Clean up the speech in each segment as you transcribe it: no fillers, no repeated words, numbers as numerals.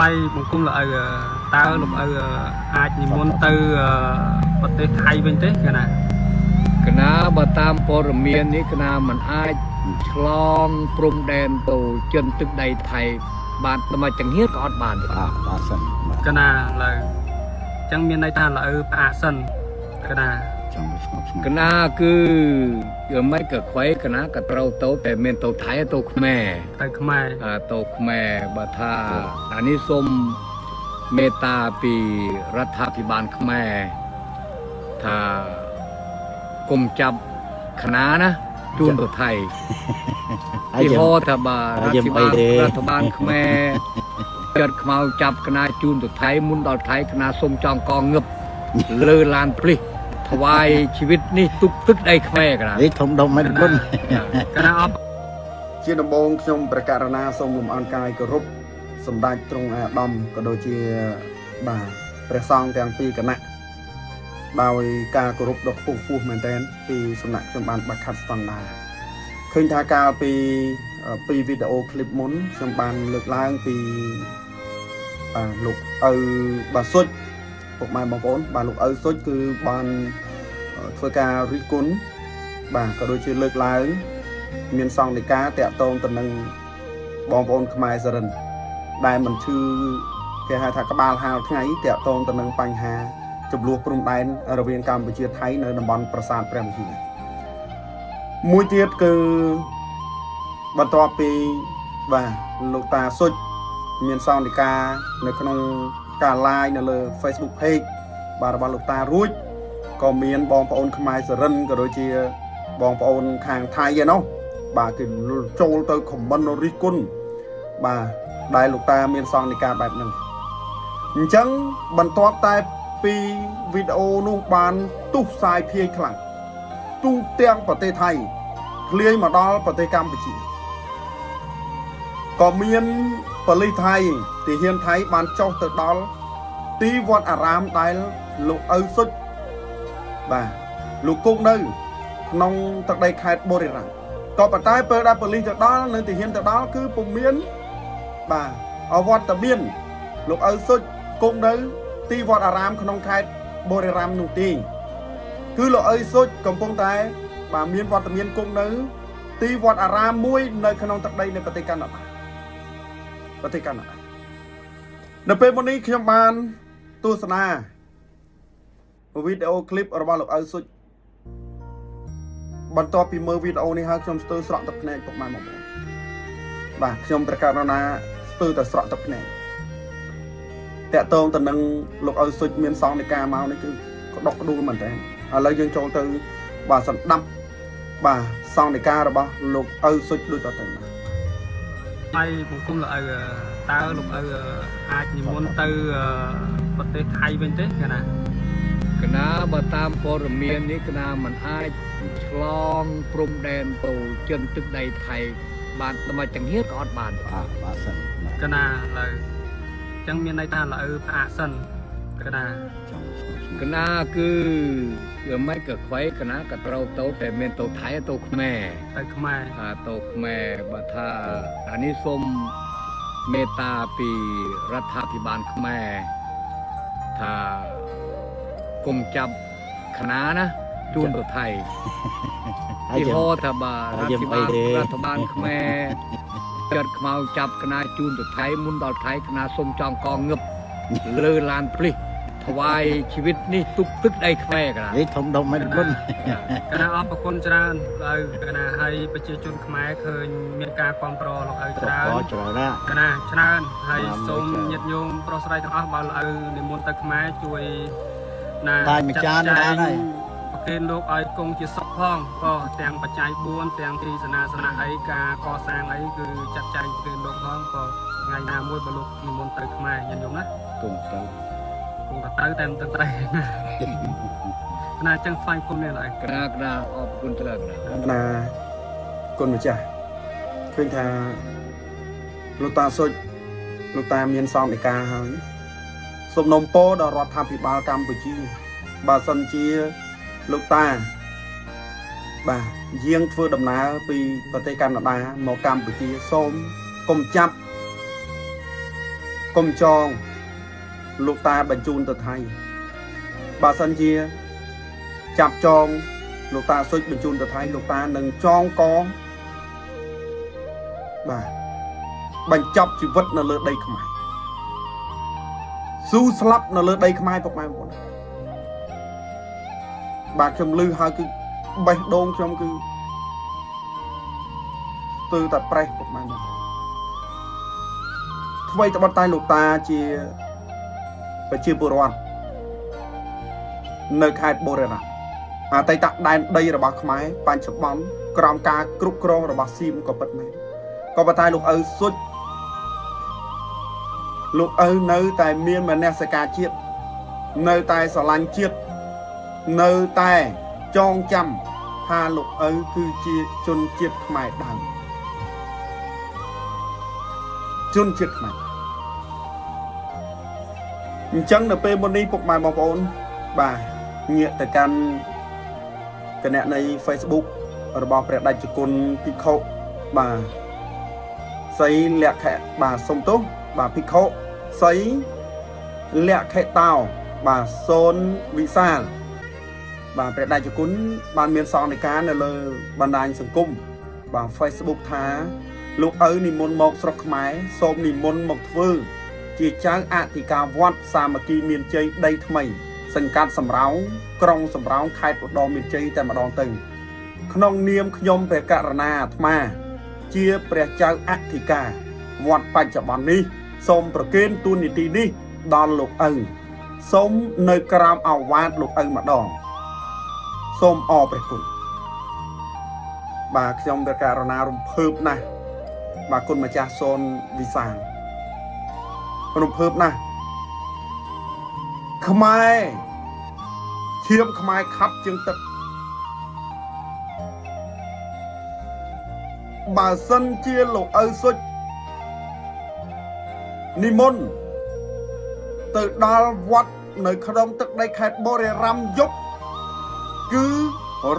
ថ្លៃបង្គំលោកឪតើលោកឪអាចនិមន្តទៅប្រទេសថៃវិញទេកណាកណាបើតាមព័ត៌មាននេះកណាមិនអាចឆ្លងព្រំដែនទៅចិនទឹកដីថៃបានតែមកចង្ហៀតក៏អត់បានទេបាទសិនក ណាឡើយអញ្ចឹងមានន័យថាលោកឪផ្អាកសិនកណាចង់ស្ងប់ស្ងាត់ កណាគឺយកមិនក៏ខ្វៃកណាក៏ត្រូវទៅតែមានទៅថៃទៅខ្មែរទៅខ្មែរទៅខ្មែរបើថាអានេះសូមមេត្តាពីរដ្ឋាភិបាលខ្មែរថាគុំចាប់คณะណាជួនទៅថៃទីហោថាបើរដ្ឋបាលខ្មែរចាត់ខ្មៅចាប់คณะជួនទៅថៃមុនដល់ថៃคณะសូមចង់កងងឹបលើឡានភ្លិះថ្វាយជីវិតនេះទុកទឹកដីខ្មែរកណានេះធំដុំមិនគុណកណាអបជាដំបូងខ្ញុំប្រកាសណាសូមលំអរកាយគោរពសម្ដេចទ្រង់អាដាមក៏ដូចជាបាទព្រះសង្ឃទាំងពីរគណៈដោយការគោរពដ៏ខ្ពង់ខ្ពស់មែនទែនពីសំណាក់ខ្ញុំបានបាត់ខាត់ស្តង់ដាឃើញថាកាលពីវីដេអូឃ្លីបមុនខ្ញុំបានលើកឡើងពីលោកឪបាទសុចពុកម៉ែបងប្អូនបាទលោកឪសុចគឺបានធ្វើការរិះគន់បាទក៏ដូចជាលើកឡើងមានសង្ឃដីកាតាក់ទងទៅនឹងបងប្អូនខ្មែរសរិនដែលមិនឈឺគេហៅថាក្បាលហាលថ្ងៃតាក់ទងទៅនឹងបញ្ហាចំនួនព្រំដែនរវាងកម្ពុជាថៃនៅតំបន់ប្រាសាទព្រះវិហារមួយទៀតគឺបន្ទាប់ពីបាទលោកតាសុចមានសង្ឃដីកានៅក្នុងការ live នៅលើ Facebook page បាទរបស់លោកតារួចក៏មានបងប្អូនខ្មែរសរិនក៏ដូចជាបងប្អូនខាងថៃឯណោះបាទគឺចូលទៅ comment រិះគន់បាទដែលលោកតាមានសង្ឃដីកាបែបហ្នឹងអញ្ចឹងបន្ទាប់តែពីវីដេអូនោះបានទុះផ្សាយភាយខ្លាំងទូទាំងប្រទេសថៃធ្លាយមកដល់ប្រទេសកម្ពុជាក៏មានប៉ូលីសថៃទាហានថៃបានចុះទៅដល់ទីវត្តអារាមដែលលោកឪសុចបាទលោកគង់នៅក្នុងទឹកដីខេត្តបុរីរាំងក៏ប៉ុន្តែពេលដែលប៉ូលីសទៅដល់និងទាហានទៅដល់គឺពុំមានបាទអវត្តមានលោកឪសុចគង់នៅទីវត្តអារាមក្នុងខេត្តបុរីរាំងនោះទេគឺលោកឪសុចកំពុងតែបាទមានវត្តមានគង់នៅទីវត្តអារាមមួយនៅក្នុងទឹកដីនៃប្រទេសកាណាដានៅពេលមុននេះខ្ញុំបានទស្សនាវីដេអូឃ្លីបរបស់លោកឪសុចបន្ទាប់ពីមើលវីដេអូនេះហើយខ្ញុំស្ទើរស្រក់ទឹកភ្នែកពុកម៉ែបងប្អូនបាទខ្ញុំប្រកាសណាស្ទើរតែស្រក់ទឹកភ្នែកតាក់ទងទៅនឹងលោកឪសុចមានសង្ឃដីកាមកនេះគឺក្តុកក្តួលមែនតើឥឡូវយើងចូលទៅបាទសម្ដាប់បាទសង្ឃដីការបស់លោកឪសុចដូចតទៅថ្លៃបង្គំលោកឪតើលោកឪអាចនិមន្តទៅប្រទេសថៃវិញទេកណាកណាបើតាមព័ត៌មាននេះកណាមិនអាចឆ្លងព្រំដែនទៅចិនទឹកដីថៃបានតែមកចង្ហៀតក៏អត់បានបាទសិនកណាឡើយអញ្ចឹងមានន័យថាលោកឪផ្អាកសិនកណាចង់ស្ងប់ស្ងាត់កណាគឺយកមិនក៏ខ្វៃកណាក៏ត្រូវទៅតែមានទៅថៃទៅខ្មែរទៅខ្មែរទៅខ្មែរបើថាអានេះសូមមេត្តាពីរដ្ឋាភិបាលខ្មែរថាគុំចាប់คณะណាជួនទៅថៃទីហោថាបើរដ្ឋបាលខ្មែរចាត់ខ្មៅចាប់คณะជួនទៅថៃមុនដល់ថៃคณะសូមចង់កងងឹបលើឡានភ្លិះថ្វាយជីវិតនេះទុកទឹកដីខ្មែរកណានេះធំដុំមិនគុណកណាអរគុណច្រើនឲ្យកណាហើយប្រជាជនខ្មែរឃើញមានការគ្រប់គ្រងលោកឪច្រើនណាកណាច្រើនហើយសូមញាតិញោមប្រុសស្រីទាំងអស់បើលោកឪនិមន្តទៅខ្មែរជួយណាតែម្ចាស់បានហើយប្រគេនលោកឲ្យគង់ជាសុខផងក៏ទាំងបច្ច័យ4ទាំងទីសនាសនៈអីការកសាងអីគឺចាត់ចែងប្រគេនលោកផងក៏ថ្ងៃណាមួយបើលោកនិមន្តទៅខ្មែរញាតិញោមណាគង់ទៅតែតែតែណាចឹងស្វែងគុំនេះឡើយកណាអរគុណច្រើនណាគុណម្ចាស់ឃើញថាលោកតាសុចលោកតាមានសង្ឃដីកាហើយសូមនំពោដល់រដ្ឋាភិបាលកម្ពុជាបើសិនជាលោកតាបាទយាងធ្វើដំណើរពីប្រទេសកាណាដាមកកម្ពុជាសូមកុំចាប់ កុំចងលោកតាបញ្ជូនទៅថៃបើសិនជាចាប់ចងលោកតាសុចបញ្ជូនទៅថៃលោកតានឹងចងកបាទបញ្ចប់ជីវិតនៅលើដីខ្មែរស៊ូស្លាប់នៅលើដីខ្មែរពុកម៉ែបងប្អូនបាទខ្ញុំឮហើយគឺបេះដូងខ្ញុំគឺស្ទើរតែប្រេះពុកម៉ែបងប្អូនថ្មីត្បិតតែលោកតាជាប្រជាពលរដ្ឋនៅខេត្តបូរេរ៉ាអតីតដែនដីរបស់ខ្មែរបច្ចុប្បន្នក្រោមការគ្រប់គ្រងរបស់សៀមក៏ពិតមែនក៏ប៉ុន្តែលោកឪសុចលោកឪនៅតែមានមនសិការជាតិនៅតែស្រឡាញ់ជាតិនៅតែចងចាំថាលោកឪគឺជាជនជាតិខ្មែរដើមជនជាតិខ្មែរអញ្ចឹងនៅពេលមុននេះពុកម៉ែបងប្អូនបាទងាកទៅកាន់គណនី Facebook របស់ព្រះដេចគុណភិក្ខុបាទសីលក្ខៈបាទសុំទោសបាទភិក្ខុសីលក្ខៈតោបាទសូនវិសាលបាទព្រះដេចគុណបានមានសង្ឃនិកានៅលើបណ្ដាញសង្គមបាទ Facebook ថាលោកឪនិមន្តមកស្រុកខ្មែរសូមនិមន្តមកធ្វើជាចៅអធិការវត្តសាមគ្គីមានជ័យដីថ្មីសង្កាត់សំរោងក្រុងសំរោងខេត្តឧត្តរមានជ័យតែម្ដងទៅក្នុងនាមខ្ញុំព្រះករុណាអាត្មាជាព្រះចៅអធិការវត្តបច្ចុប្បន្ននេះសូមប្រគេនទូនីតិនេះដល់លោកឪសូមនៅក្រោមអាវាតលោកឪម្ដងសូមអរព្រះគុណបាទខ្ញុំព្រះករុណារំភើបណាស់បាទគុណម្ចាស់សូនវិសាលរំភើបណាស់ខ្មែរឈាមខ្មែរខាត់ជាងទឹកបើសិនជាលោកឪសុចនិមន្តទៅដល់វត្តនៅក្នុងទឹកដីខេត្តបូរេរ៉ាំយប់គឺ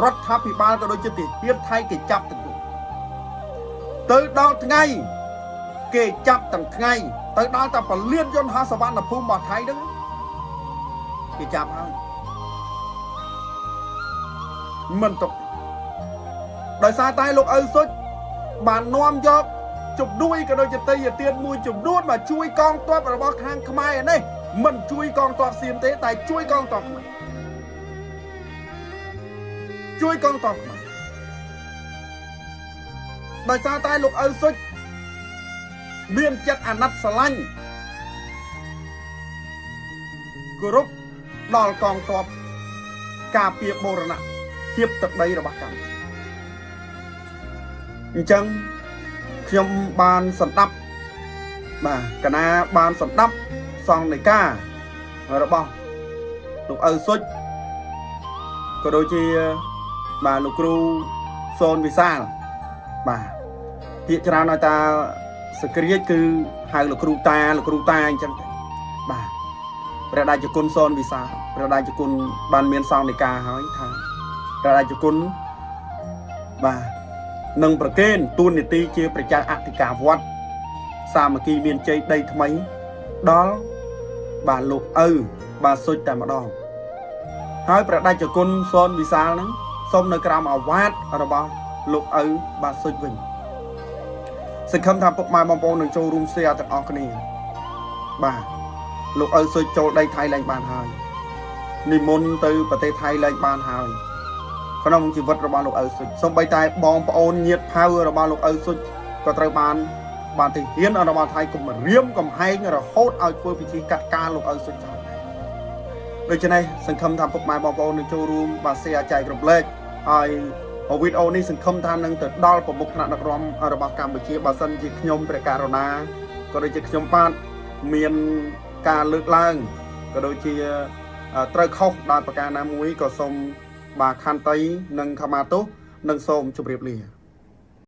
រដ្ឋាភិបាលក៏ដូចជាទាហានថៃគេចាប់ទៅដល់ថ្ងៃគេចាប់ទាំងថ្ងៃទៅដល់តែពលានយន្តហោះសវណ្ណភូមិរបស់ថៃហ្នឹងគេចាប់ហើយមិនទុកដោយសារតែលោកឪសុចបាននាំយកជំនួយក៏ដូចជាតីទានមួយចំនួនមកជួយកងទ័ពរបស់ខាងខ្មែរនេះមិនជួយកងទ័ពសៀមទេតែជួយកងទ័ពខ្មែរជួយកងទ័ពខ្មែរដោយសារតែលោកឪសុចមានចិត្តអាណិតស្រឡាញ់គោរពដល់កងទ័ពការពារបូរណភាពទឹកដីរបស់កម្ពុជាអញ្ចឹងខ្ញុំបានសម្ដាប់បាទកណាបានសម្ដាប់សង្ឃនិការបស់លោកឪសុចក៏ដូចជាបាទលោកគ្រូសូនវិសាលបាទភាគច្រើនឲ្យតាសក្រិយគឺហៅលោកគ្រូតាអញ្ចឹងបាទព្រះដេចគុណសូនវិសាលព្រះដេចគុណបានមានសង្ឃនិកាហើយថាព្រះដេចគុណបាទនឹងប្រគេនទូនីតិជាព្រះចៅអធិការវត្តសាមគ្គីមានជ័យដីថ្មីដល់បាទលោកឪបាទសុចតែម្ដងហើយព្រះដេចគុណសូនវិសាលហ្នឹងសូមនៅក្រោមអាវាតរបស់លោកឪបាទសុចវិញសង្ឃឹមថាពុកម៉ែបងប្អូននឹងចូលរួមshareទាំងអស់គ្នាបាទលោកឪសុចចូលដីថៃឡើងបានហើយនិមន្តទៅប្រទេសថៃឡើងបានហើយក្នុងជីវិតរបស់លោកឪសុចសូម្បីតែបងប្អូនញាតិផៅរបស់លោកឪសុចក៏ត្រូវបានទាហានរបស់ថៃគំរាមកំហែងរហូតឲ្យធ្វើពិធីកាត់ការលោកឪសុចចោលដូច្នេះសង្ឃឹមថាពុកម៉ែបងប្អូននឹងចូលរួមបាទ share ចែករំលែកហើយវីដេអូនេះសង្ឃឹមថានឹងទៅដល់ប្រមុខថ្នាក់ដឹកនាំរបស់កម្ពុជាបើសិនជាខ្ញុំព្រះករុណាក៏ដូចជាខ្ញុំបាទមានការលើកឡើងក៏ដូចជាត្រូវខុសដោយប្រការណាមួយក៏សូមបាទខន្តីនិងខមាទោសនិងសូមជម្រាបលា